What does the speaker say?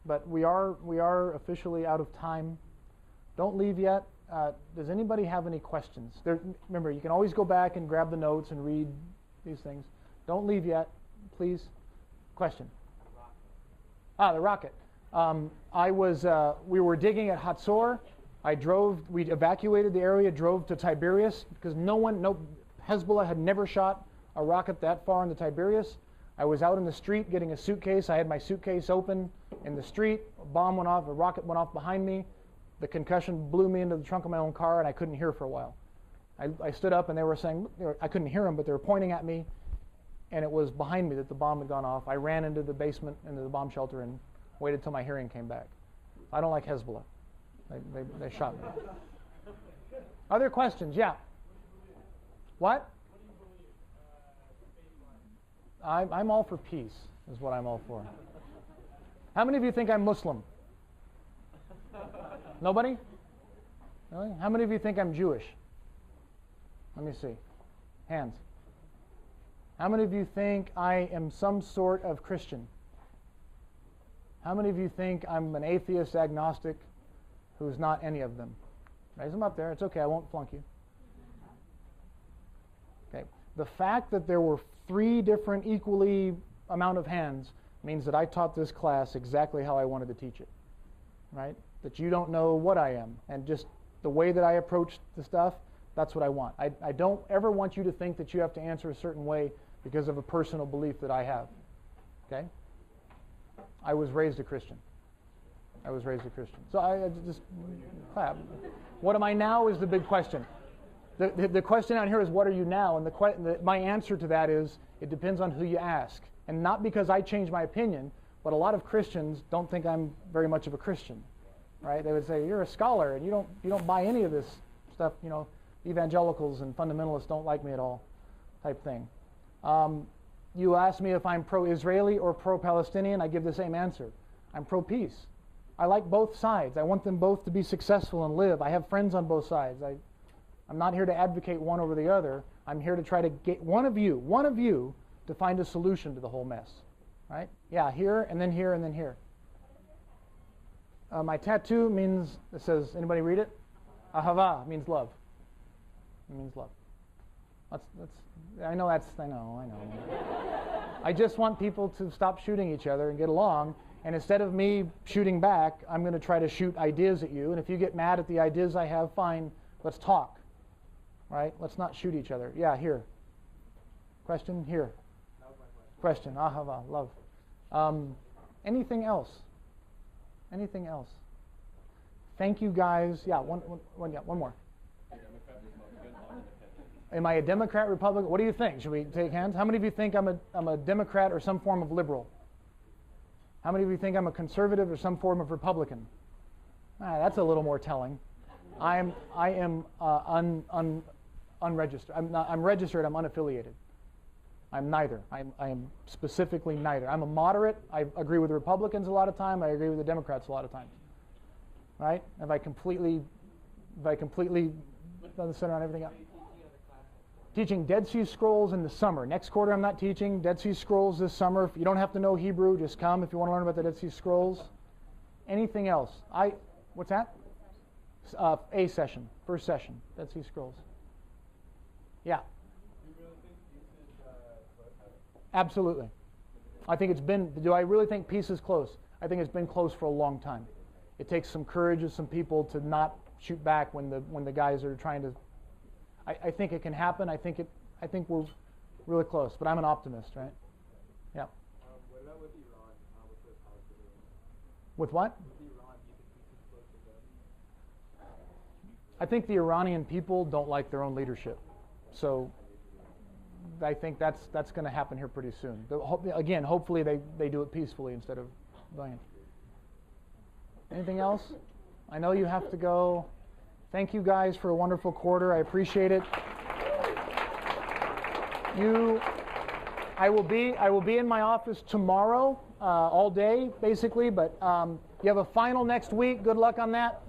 but we are officially out of time. Don't leave yet. Does anybody have any questions? Remember, you can always go back and grab the notes and read these things. Don't leave yet, please. Question? The rocket. We were digging at Hatzor. We evacuated the area, drove to Tiberias, because Hezbollah had never shot a rocket that far into Tiberias. I was out in the street getting a suitcase. I had my suitcase open in the street. A bomb went off, a rocket went off behind me. The concussion blew me into the trunk of my own car, and I couldn't hear for a while. I stood up, and they were saying, I couldn't hear them, but they were pointing at me, and it was behind me that the bomb had gone off. I ran into the basement, into the bomb shelter, and waited till my hearing came back. I don't like Hezbollah. They shot me. Other questions? Yeah. What? I'm all for peace, is what I'm all for. How many of you think I'm Muslim? Nobody? Really? How many of you think I'm Jewish? Let me see. Hands. How many of you think I am some sort of Christian? How many of you think I'm an atheist, agnostic, who's not any of them? Raise them up there. It's okay. I won't flunk you. Okay. The fact that there were 3 different equally amount of hands means that I taught this class exactly how I wanted to teach it. Right? That you don't know what I am. And just the way that I approach the stuff, that's what I want. I don't ever want you to think that you have to answer a certain way because of a personal belief that I have. Okay? I was raised a Christian. So I just clap. What am I now is the big question. The question out here is, what are you now? And my answer to that is, it depends on who you ask. And not because I changed my opinion, but a lot of Christians don't think I'm very much of a Christian. Right? They would say, you're a scholar and you don't buy any of this stuff, evangelicals and fundamentalists don't like me at all, type thing. You ask me if I'm pro-Israeli or pro-Palestinian, I give the same answer. I'm pro-peace. I like both sides. I want them both to be successful and live. I have friends on both sides. I'm not here to advocate one over the other. I'm here to try to get one of you to find a solution to the whole mess. Right? Yeah, here, and then here, and then here. My tattoo means, it says, anybody read it? Ahava means love. It means love. I know. I just want people to stop shooting each other and get along. And instead of me shooting back, I'm going to try to shoot ideas at you. And if you get mad at the ideas I have, fine, let's talk. Right? Let's not shoot each other. Yeah, here. Question? Here. Question. Ahava, love. Anything else? Anything else? Thank you, guys. Yeah, one more. Am I a Democrat, Republican? What do you think? Should we take hands? How many of you think I'm a Democrat or some form of liberal? How many of you think I'm a conservative or some form of Republican? That's a little more telling. I am unregistered. I'm registered. I'm unaffiliated. I'm neither. I am specifically neither. I'm a moderate. I agree with the Republicans a lot of time. I agree with the Democrats a lot of times. Right? Have I completely done the center on everything else? Teaching Dead Sea Scrolls in the summer. Next quarter I'm not teaching Dead Sea Scrolls this summer. If you don't have to know Hebrew, just come if you want to learn about the Dead Sea Scrolls. Anything else? What's that? A session. First session. Dead Sea Scrolls. Yeah. Absolutely. I think it's been, do I really think peace is close? I think it's been close for a long time. It takes some courage of some people to not shoot back when the guys are trying to. I think it can happen. I think we're really close. But I'm an optimist, right? Yeah. What about with Iran? What's their policy doing? With what? With Iran, do you think peace is close to them? I think the Iranian people don't like their own leadership. So I think that's going to happen here pretty soon. Again, hopefully they do it peacefully instead of violent. Anything else? I know you have to go. Thank you guys for a wonderful quarter. I appreciate it. I will be in my office tomorrow all day basically, but you have a final next week. Good luck on that.